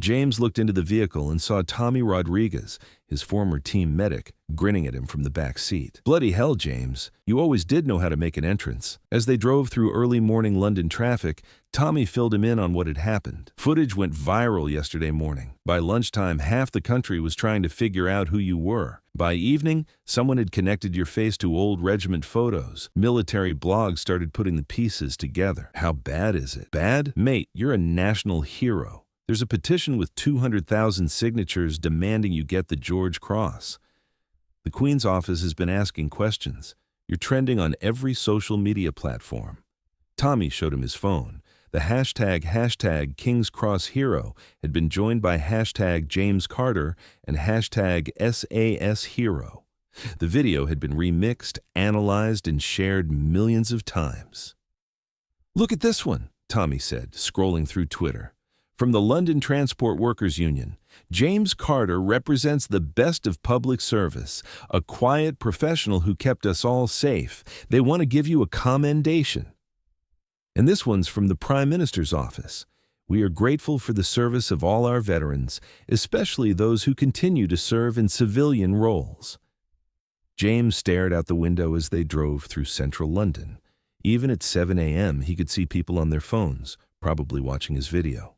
James looked into the vehicle and saw Tommy Rodriguez, his former team medic, grinning at him from the back seat. "Bloody hell, James. You always did know how to make an entrance." As they drove through early morning London traffic, Tommy filled him in on what had happened. Footage went viral yesterday morning. By lunchtime, half the country was trying to figure out who you were. By evening, someone had connected your face to old regiment photos. Military blogs started putting the pieces together. How bad is it? Bad? Mate, you're a national hero. There's a petition with 200,000 signatures demanding you get the George Cross. The Queen's office has been asking questions. You're trending on every social media platform. Tommy showed him his phone. The hashtag King's Cross Hero had been joined by hashtag James Carter and hashtag SAS Hero. The video had been remixed, analyzed, and shared millions of times. "Look at this one," Tommy said, scrolling through Twitter. From the London Transport Workers Union, "James Carter represents the best of public service, a quiet professional who kept us all safe. They want to give you a commendation." And this one's from the Prime Minister's office. "We are grateful for the service of all our veterans, especially those who continue to serve in civilian roles." James stared out the window as they drove through central London. Even at 7 a.m., he could see people on their phones, probably watching his video.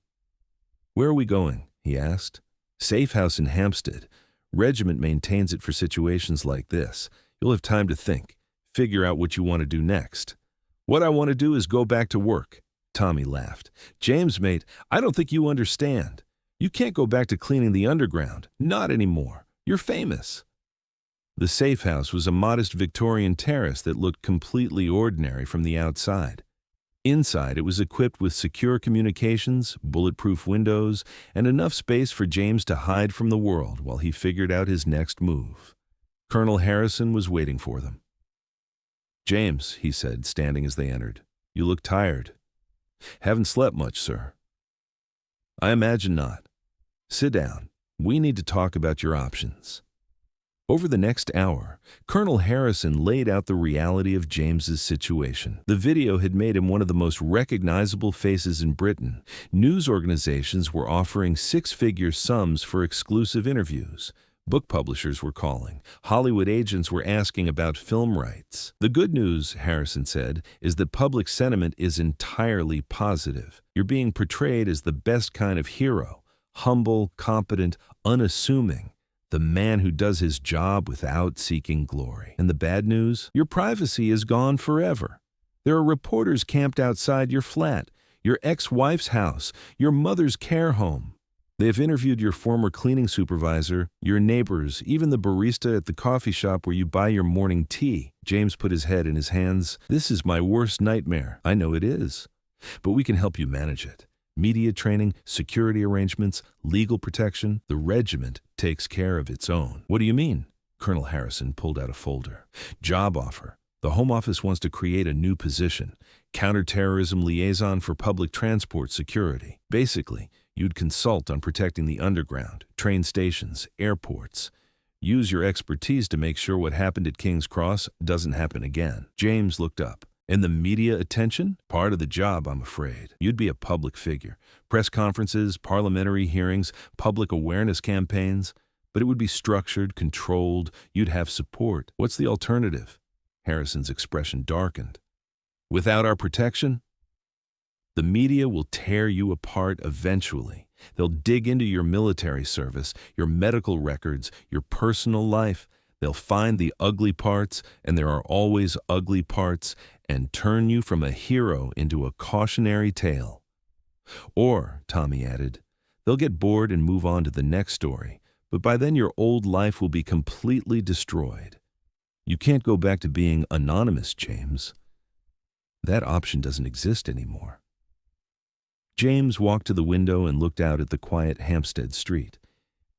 "Where are we going?" he asked. "Safe house in Hampstead. Regiment maintains it for situations like this. You'll have time to think, figure out what you want to do next." "What I want to do is go back to work," Tommy laughed. "James, mate, I don't think you understand. You can't go back to cleaning the underground. Not anymore. You're famous." The safe house was a modest Victorian terrace that looked completely ordinary from the outside. Inside, it was equipped with secure communications, bulletproof windows, and enough space for James to hide from the world while he figured out his next move. Colonel Harrison was waiting for them. "James," he said, standing as they entered, "you look tired." "Haven't slept much, sir." "I imagine not. Sit down. We need to talk about your options." Over the next hour, Colonel Harrison laid out the reality of James's situation. The video had made him one of the most recognizable faces in Britain. News organizations were offering six-figure sums for exclusive interviews. Book publishers were calling. Hollywood agents were asking about film rights. "The good news," Harrison said, "is that public sentiment is entirely positive. You're being portrayed as the best kind of hero, humble, competent, unassuming. The man who does his job without seeking glory. And the bad news? Your privacy is gone forever. There are reporters camped outside your flat, your ex-wife's house, your mother's care home. They have interviewed your former cleaning supervisor, your neighbors, even the barista at the coffee shop where you buy your morning tea." James put his head in his hands. "This is my worst nightmare. I know it is. But we can help you manage it. Media training, security arrangements, legal protection. The regiment takes care of its own." "What do you mean?" Colonel Harrison pulled out a folder. "Job offer. The Home Office wants to create a new position, counterterrorism liaison for public transport security. Basically, you'd consult on protecting the underground, train stations, airports. Use your expertise to make sure what happened at King's Cross doesn't happen again." James looked up. "And the media attention? Part of the job, I'm afraid. You'd be a public figure. Press conferences, parliamentary hearings, public awareness campaigns. But it would be structured, controlled. You'd have support. What's the alternative?" Harrison's expression darkened. "Without our protection? The media will tear you apart eventually. They'll dig into your military service, your medical records, your personal life. They'll find the ugly parts, and there are always ugly parts, and turn you from a hero into a cautionary tale. Or," Tommy added, "they'll get bored and move on to the next story, but by then your old life will be completely destroyed. You can't go back to being anonymous, James. That option doesn't exist anymore." James walked to the window and looked out at the quiet Hampstead street.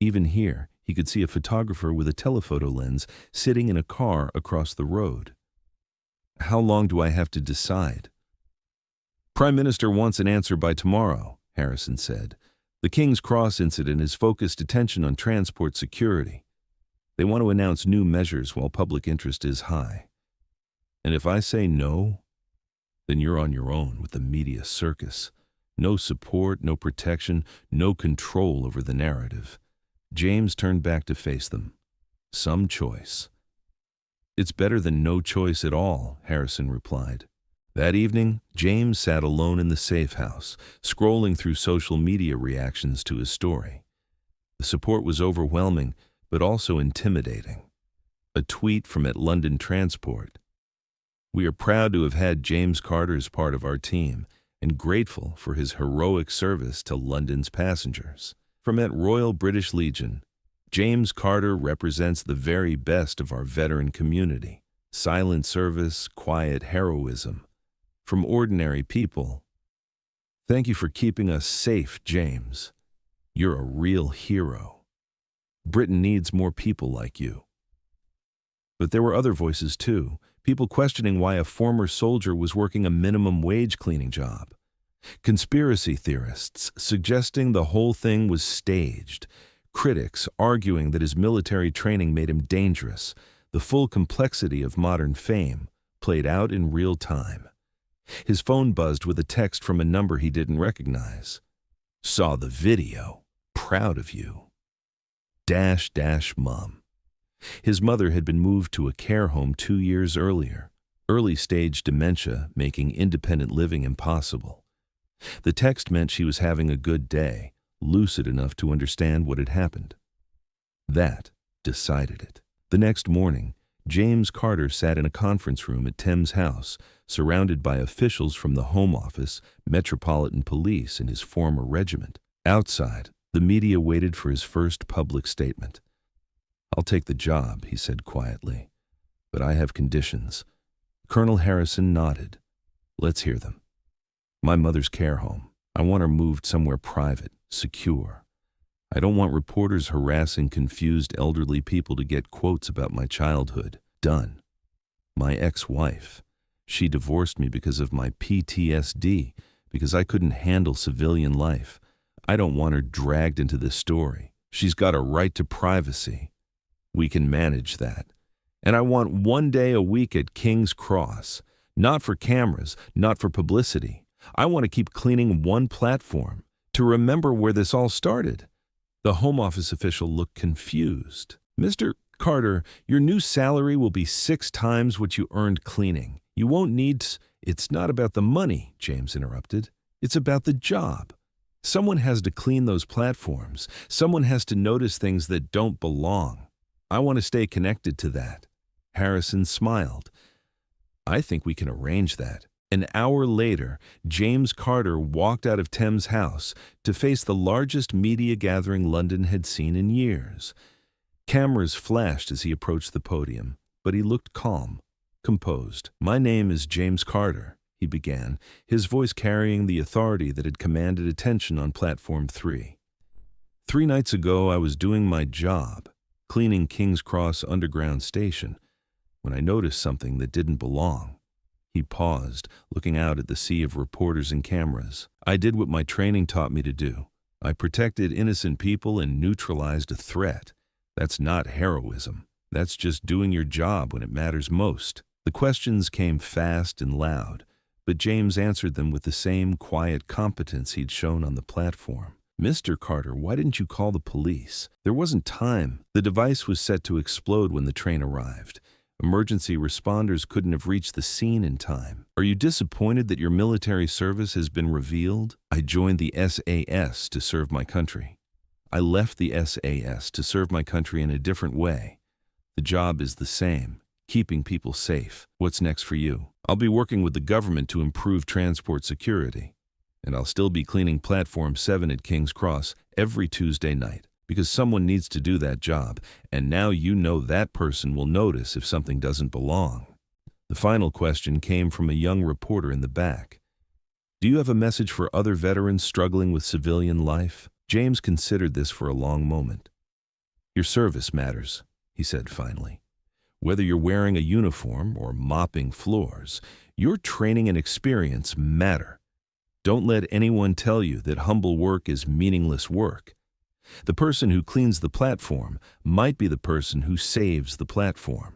Even here, he could see a photographer with a telephoto lens sitting in a car across the road. "How long do I have to decide?" "Prime Minister wants an answer by tomorrow," Harrison said. "The King's Cross incident has focused attention on transport security. They want to announce new measures while public interest is high. And if I say no, then you're on your own with the media circus. No support, no protection, no control over the narrative. James turned back to face them. Some choice. It's better than no choice at all, Harrison replied. That evening, James sat alone in the safe house, scrolling through social media reactions to his story. The support was overwhelming, but also intimidating. A tweet from at London Transport. We are proud to have had James Carter as part of our team and grateful for his heroic service to London's passengers. From at Royal British Legion, James Carter represents the very best of our veteran community. Silent service, quiet heroism. From ordinary people. Thank you for keeping us safe, James. You're a real hero. Britain needs more people like you. But there were other voices too, people questioning why a former soldier was working a minimum wage cleaning job. Conspiracy theorists suggesting the whole thing was staged. Critics arguing that his military training made him dangerous. The full complexity of modern fame played out in real time. His phone buzzed with a text from a number he didn't recognize. Saw the video. Proud of you. Mom. His mother had been moved to a care home 2 years earlier, early-stage dementia making independent living impossible. The text meant she was having a good day, lucid enough to understand what had happened. That decided it. The next morning, James Carter sat in a conference room at Thames House, surrounded by officials from the Home Office, Metropolitan Police, and his former regiment. Outside, the media waited for his first public statement. I'll take the job, he said quietly, but I have conditions. Colonel Harrison nodded. Let's hear them. My mother's care home. I want her moved somewhere private, secure. I don't want reporters harassing confused elderly people to get quotes about my childhood. Done. My ex-wife. She divorced me because of my PTSD, because I couldn't handle civilian life. I don't want her dragged into this story. She's got a right to privacy. We can manage that. And I want 1 day a week at King's Cross. Not for cameras, not for publicity. I want to keep cleaning one platform, to remember where this all started. The Home Office official looked confused. Mr. Carter, your new salary will be 6 times what you earned cleaning. You won't need... It's not about the money, James interrupted. It's about the job. Someone has to clean those platforms. Someone has to notice things that don't belong. I want to stay connected to that. Harrison smiled. I think we can arrange that. An hour later, James Carter walked out of Thames House to face the largest media gathering London had seen in years. Cameras flashed as he approached the podium, but he looked calm, composed. My name is James Carter, he began, his voice carrying the authority that had commanded attention on Platform 3. 3 nights ago, I was doing my job, cleaning King's Cross Underground Station, when I noticed something that didn't belong. He paused, looking out at the sea of reporters and cameras. I did what my training taught me to do. I protected innocent people and neutralized a threat. That's not heroism. That's just doing your job when it matters most. The questions came fast and loud, but James answered them with the same quiet competence he'd shown on the platform. Mr. Carter, why didn't you call the police? There wasn't time. The device was set to explode when the train arrived. Emergency responders couldn't have reached the scene in time. Are you disappointed that your military service has been revealed? I joined the SAS to serve my country. I left the SAS to serve my country in a different way. The job is the same, keeping people safe. What's next for you? I'll be working with the government to improve transport security. And I'll still be cleaning Platform 7 at King's Cross every Tuesday night. Because someone needs to do that job, and now you know that person will notice if something doesn't belong. The final question came from a young reporter in the back. Do you have a message for other veterans struggling with civilian life? James considered this for a long moment. Your service matters, he said finally. Whether you're wearing a uniform or mopping floors, your training and experience matter. Don't let anyone tell you that humble work is meaningless work. The person who cleans the platform might be the person who saves the platform.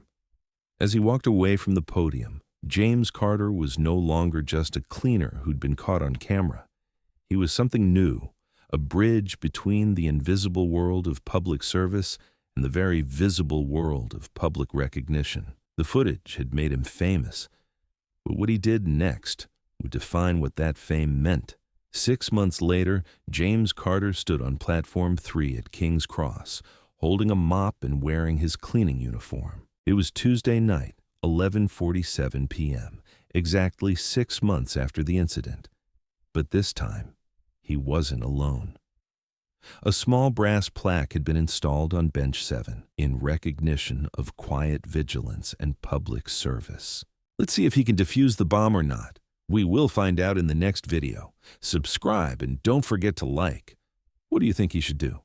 As he walked away from the podium, James Carter was no longer just a cleaner who'd been caught on camera. He was something new, a bridge between the invisible world of public service and the very visible world of public recognition. The footage had made him famous, but what he did next would define what that fame meant. 6 months later, James Carter stood on Platform 3 at King's Cross, holding a mop and wearing his cleaning uniform. It was Tuesday night, 11:47 p.m., exactly 6 months after the incident. But this time, he wasn't alone. A small brass plaque had been installed on Bench 7 in recognition of quiet vigilance and public service. Let's see if he can defuse the bomb or not. We will find out in the next video. Subscribe and don't forget to like. What do you think he should do?